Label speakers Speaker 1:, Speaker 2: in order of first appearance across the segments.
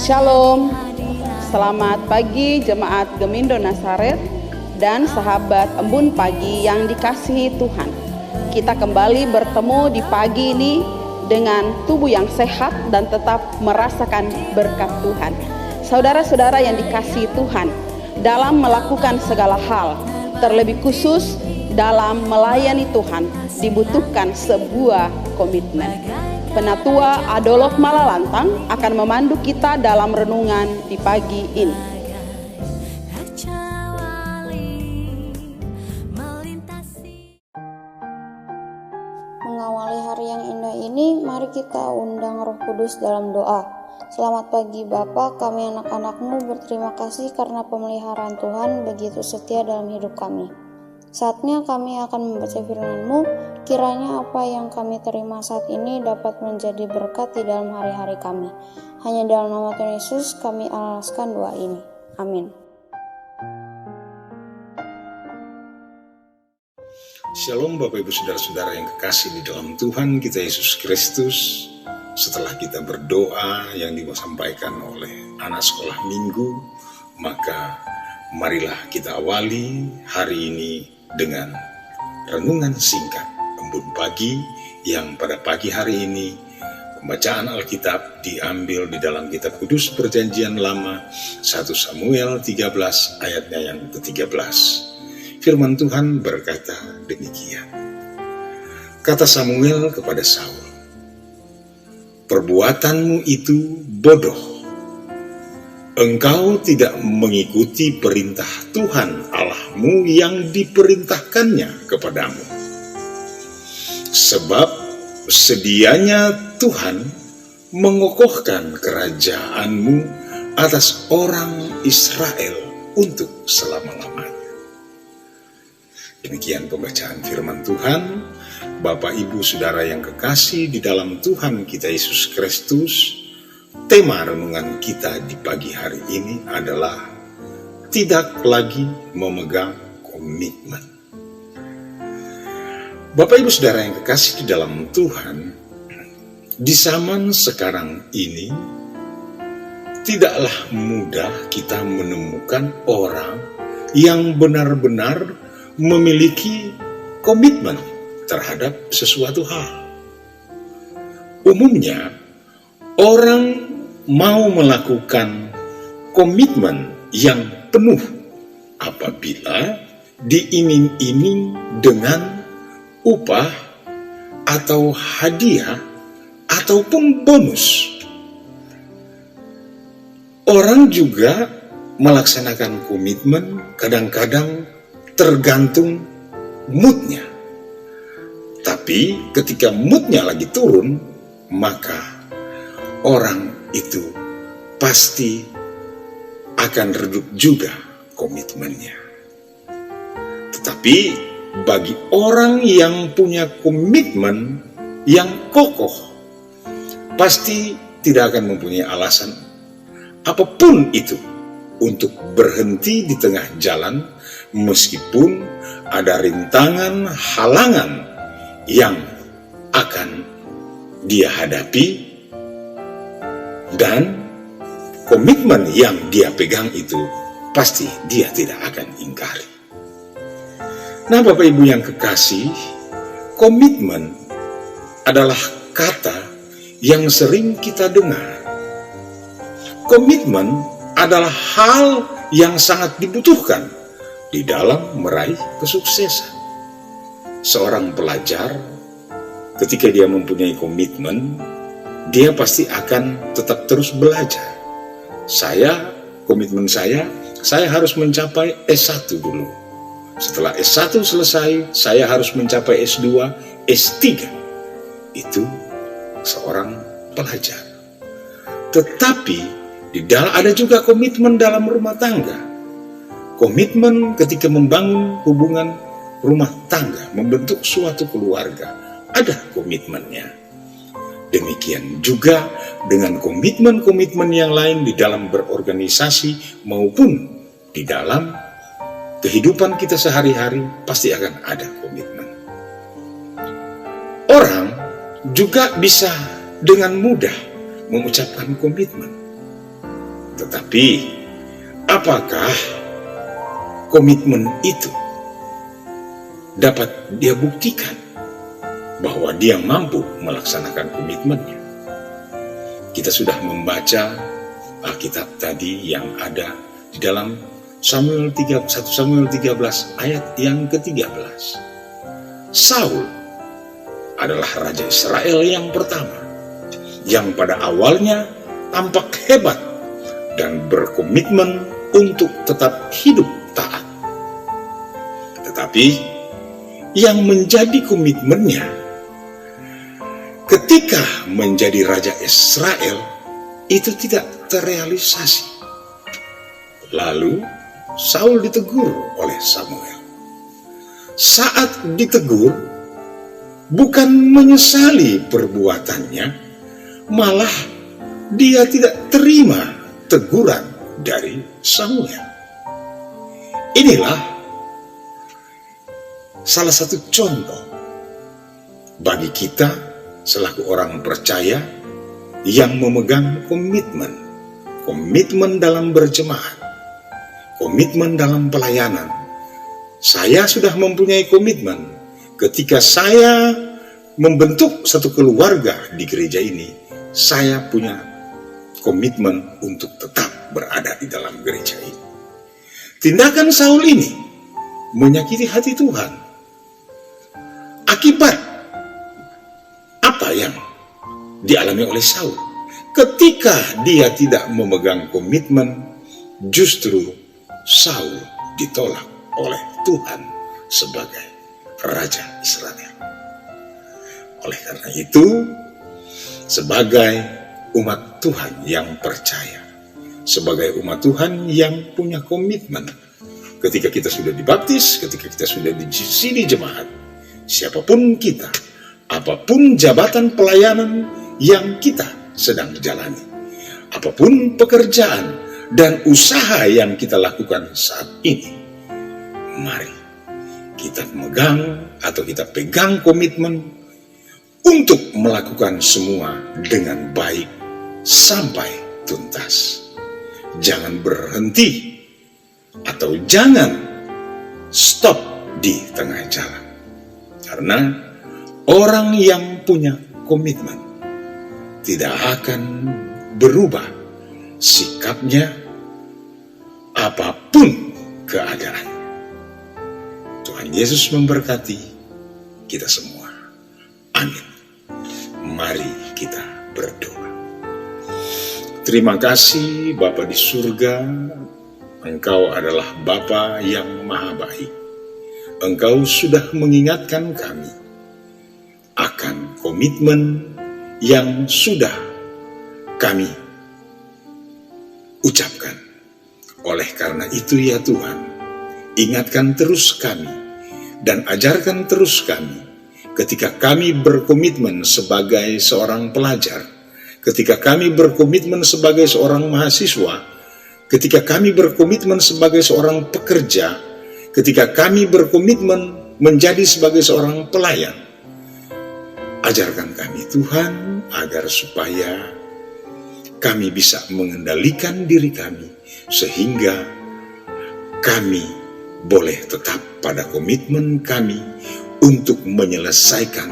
Speaker 1: Shalom, selamat pagi jemaat Gemindo Nazaret dan sahabat Embun Pagi yang dikasihi Tuhan. Kita kembali bertemu di pagi ini dengan tubuh yang sehat dan tetap merasakan berkat Tuhan. Saudara-saudara yang dikasihi Tuhan, dalam melakukan segala hal, terlebih khusus dalam melayani Tuhan, dibutuhkan sebuah komitmen. Penatua Adolf Malalantang akan memandu kita dalam renungan di pagi ini.
Speaker 2: Mengawali hari yang indah ini, mari kita undang Roh Kudus dalam doa. Selamat pagi Bapa, kami anak-anak-Mu berterima kasih karena pemeliharaan Tuhan begitu setia dalam hidup kami. Saatnya kami akan membaca firman-Mu, kiranya apa yang kami terima saat ini dapat menjadi berkat di dalam hari-hari kami. Hanya dalam nama Tuhan Yesus kami alaskan doa ini. Amin.
Speaker 3: Shalom Bapak Ibu Saudara-saudara yang kekasih di dalam Tuhan kita Yesus Kristus. Setelah kita berdoa yang disampaikan oleh anak sekolah minggu, maka marilah kita awali hari ini dengan renungan singkat Embun Pagi yang pada pagi hari ini pembacaan Alkitab diambil di dalam kitab Kudus Perjanjian Lama 1 Samuel 13 ayatnya yang ke-13. Firman Tuhan berkata demikian. Kata Samuel kepada Saul, "Perbuatanmu itu bodoh. Engkau tidak mengikuti perintah Tuhan Allahmu yang diperintahkannya kepadamu. Sebab sedianya Tuhan mengokohkan kerajaanmu atas orang Israel untuk selama-lamanya." Demikian pembacaan firman Tuhan. Bapak, Ibu, Saudara yang kekasih di dalam Tuhan kita Yesus Kristus, tema renungan kita di pagi hari ini adalah tidak lagi memegang komitmen. Bapak, Ibu, Saudara yang kekasih di dalam Tuhan, di zaman sekarang ini tidaklah mudah kita menemukan orang yang benar-benar memiliki komitmen terhadap sesuatu hal. Umumnya, orang mau melakukan komitmen yang penuh apabila diiming-iming dengan upah atau hadiah ataupun bonus. Orang juga melaksanakan komitmen kadang-kadang tergantung moodnya. Tapi ketika moodnya lagi turun, maka orang itu pasti akan redup juga komitmennya. Tetapi bagi orang yang punya komitmen yang kokoh, pasti tidak akan mempunyai alasan apapun itu untuk berhenti di tengah jalan meskipun ada rintangan, halangan yang akan dia hadapi, dan komitmen yang dia pegang itu pasti dia tidak akan ingkari. Nah, Bapak Ibu yang kekasih, komitmen adalah kata yang sering kita dengar. Komitmen adalah hal yang sangat dibutuhkan di dalam meraih kesuksesan. Seorang pelajar ketika dia mempunyai komitmen, dia pasti akan tetap terus belajar. Komitmen saya harus mencapai S1 dulu. Setelah S1 selesai, saya harus mencapai S2, S3. Itu seorang pelajar. Tetapi ada juga komitmen dalam rumah tangga. Komitmen ketika membangun hubungan rumah tangga, membentuk suatu keluarga, ada komitmennya. Demikian juga dengan komitmen-komitmen yang lain di dalam berorganisasi maupun di dalam kehidupan kita sehari-hari, pasti akan ada komitmen. Orang juga bisa dengan mudah mengucapkan komitmen. Tetapi, apakah komitmen itu dapat dia buktikan bahwa dia mampu melaksanakan komitmennya? Kita sudah membaca Alkitab tadi yang ada di dalam 1 Samuel 13 ayat yang ke-13. Saul adalah raja Israel yang pertama, yang pada awalnya tampak hebat dan berkomitmen untuk tetap hidup taat. Tetapi yang menjadi komitmennya ketika menjadi raja Israel itu tidak terrealisasi. Lalu Saul ditegur oleh Samuel. Saat ditegur, bukan menyesali perbuatannya, malah dia tidak terima teguran dari Samuel. Inilah salah satu contoh bagi kita selaku orang percaya yang memegang komitmen dalam berjemaat, komitmen dalam pelayanan. Saya sudah mempunyai komitmen ketika saya membentuk satu keluarga di gereja ini. Saya punya komitmen untuk tetap berada di dalam gereja ini. Tindakan Saul ini menyakiti hati Tuhan. Akibat apa yang dialami oleh Saul? Ketika dia tidak memegang komitmen, justru Saul ditolak oleh Tuhan sebagai raja Israel. Oleh karena itu, sebagai umat Tuhan yang percaya, sebagai umat Tuhan yang punya komitmen, ketika kita sudah dibaptis, ketika kita sudah di sini jemaat, siapapun kita, apapun jabatan pelayanan yang kita sedang jalani, apapun pekerjaan dan usaha yang kita lakukan saat ini, mari kita pegang komitmen untuk melakukan semua dengan baik sampai tuntas. Jangan berhenti atau jangan stop di tengah jalan. Karena orang yang punya komitmen tidak akan berubah sikapnya apapun keadaan. Tuhan Yesus memberkati kita semua. Amin. Mari kita berdoa. Terima kasih Bapa di surga, Engkau adalah Bapa yang maha baik. Engkau sudah mengingatkan kami akan komitmen yang sudah kami ucapkan. Oleh karena itu ya Tuhan, ingatkan terus kami dan ajarkan terus kami ketika kami berkomitmen sebagai seorang pelajar, ketika kami berkomitmen sebagai seorang mahasiswa, ketika kami berkomitmen sebagai seorang pekerja, ketika kami berkomitmen menjadi sebagai seorang pelayan. Ajarkan kami Tuhan agar supaya kami bisa mengendalikan diri kami sehingga kami boleh tetap pada komitmen kami untuk menyelesaikan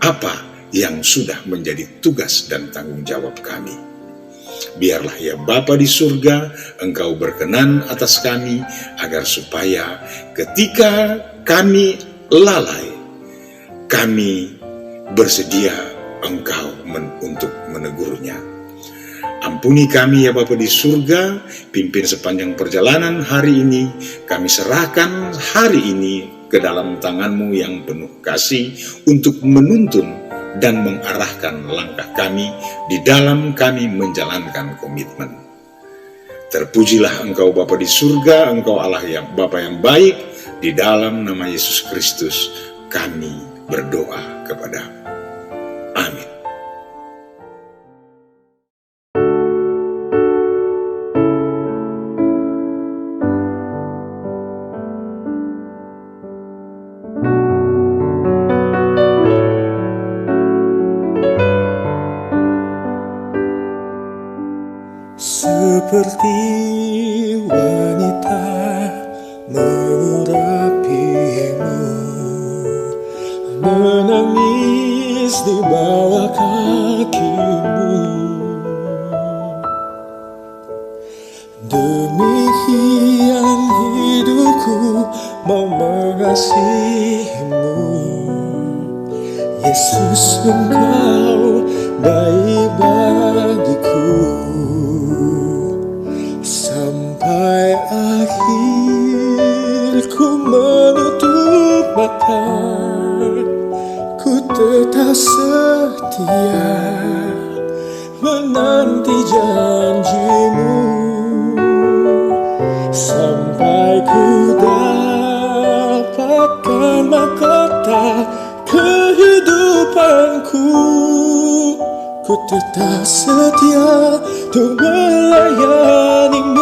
Speaker 3: apa yang sudah menjadi tugas dan tanggung jawab kami. Biarlah ya Bapa di surga, Engkau berkenan atas kami agar supaya ketika kami lalai, kami bersedia Engkau untuk menegurnya. Ampuni kami ya Bapa di surga, pimpin sepanjang perjalanan hari ini. Kami serahkan hari ini ke dalam tangan-Mu yang penuh kasih untuk menuntun dan mengarahkan langkah kami di dalam kami menjalankan komitmen. Terpujilah Engkau Bapa di surga, Engkau Allah yang Bapa yang baik. Di dalam nama Yesus Kristus kami berdoa kepada-Mu. Amin.
Speaker 4: seperti wanita mengurapimu, menangis di bawah kakimu. Demikian hidupku mau mengasihimu, Yesus, Engkau baik bagiku. Sampai akhir ku menutup mata, ku tetap setia menanti janjimu, sampai ku dapatkan mahkota kehidupanku. Ku tetap setia untuk melayanimu.